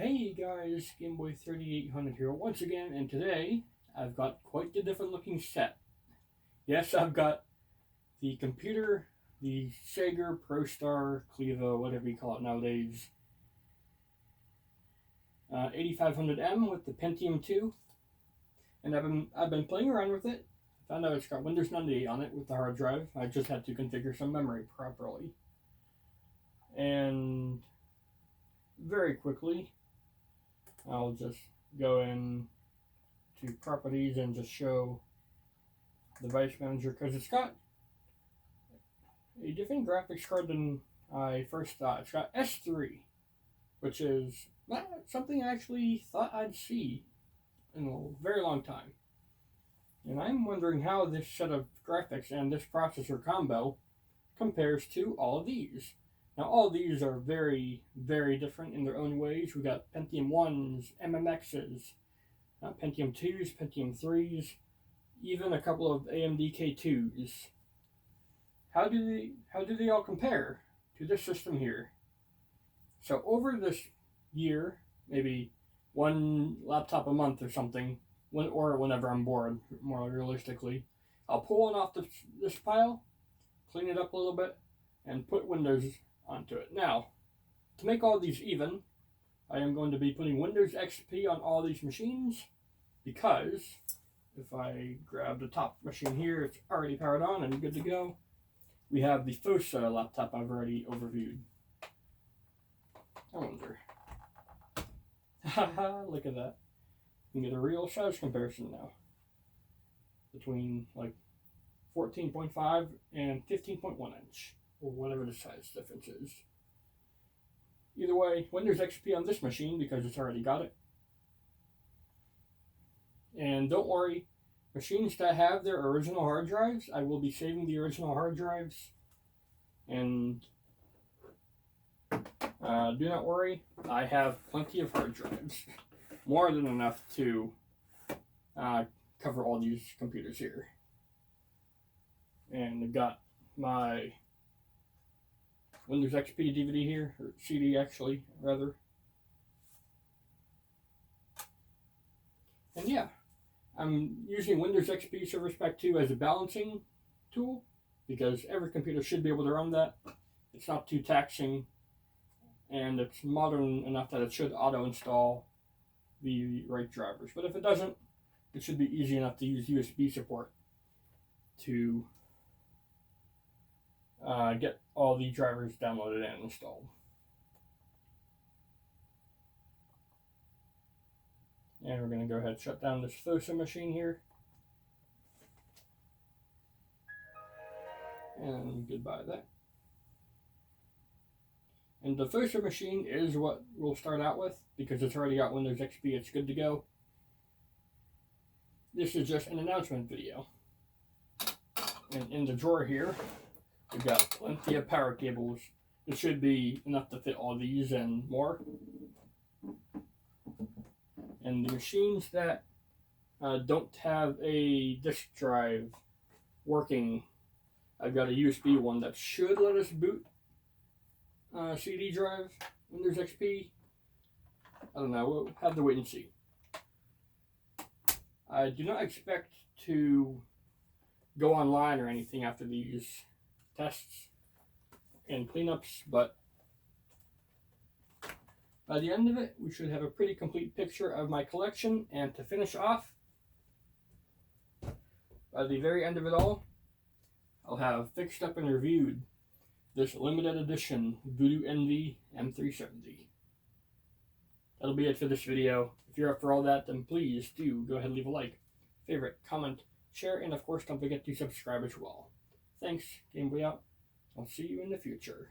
Hey guys, Game Boy 3800 here once again, and today I've got quite the different looking set. Yes, I've got the computer, the Sega ProStar Clevo, whatever you call it nowadays, 8500M with the Pentium 2, and I've been playing around with it. Found out it's got Windows 98 on it with the hard drive. I just had to configure some memory properly, and very quickly I'll just go in to properties and just show device manager because it's got a different graphics card than I first thought. It's got S3, which is not something I actually thought I'd see in a very long time. And I'm wondering how this set of graphics and this processor combo compares to all of these. Now, all of these are very, very different in their own ways. We got Pentium 1s, MMXs, Pentium 2s, Pentium 3s, even a couple of AMD K2s. How do they all compare to this system here? So over this year, maybe one laptop a month or something, or whenever I'm bored, more realistically, I'll pull one off this pile, clean it up a little bit, and put Windows onto it. Now, to make all these even, I am going to be putting Windows XP on all these machines because if I grab the top machine here, it's already powered on and good to go. We have the Fosa laptop I've already overviewed. I wonder. Haha, look at that. You can get a real size comparison now between like 14.5 and 15.1 inch, or whatever the size difference is. Either way, Windows XP on this machine because it's already got it. And don't worry, machines that have their original hard drives, I will be saving the original hard drives. And do not worry, I have plenty of hard drives. More than enough to cover all these computers here. And I've got my Windows XP DVD here, or CD actually, rather. And yeah, I'm using Windows XP Service Pack 2 as a balancing tool because every computer should be able to run that. It's not too taxing, and it's modern enough that it should auto-install the right drivers. But if it doesn't, it should be easy enough to use USB support to get all the drivers downloaded and installed. And we're going to go ahead and shut down this Fosa machine here. And goodbye that. And the Fosa machine is what we'll start out with because it's already got Windows XP, it's good to go. This is just an announcement video. And in the drawer here, we've got plenty of power cables. It should be enough to fit all these and more. And the machines that don't have a disk drive working, I've got a USB one that should let us boot CD drive, Windows XP. I don't know, we'll have to wait and see. I do not expect to go online or anything after these tests and cleanups, but by the end of it, we should have a pretty complete picture of my collection. And to finish off, by the very end of it all, I'll have fixed up and reviewed this limited edition Voodoo Envy M370. That'll be it for this video. If you're up for all that, then please do go ahead and leave a like, favorite, comment, share, and of course don't forget to subscribe as well. Thanks, Game Boy out. I'll see you in the future.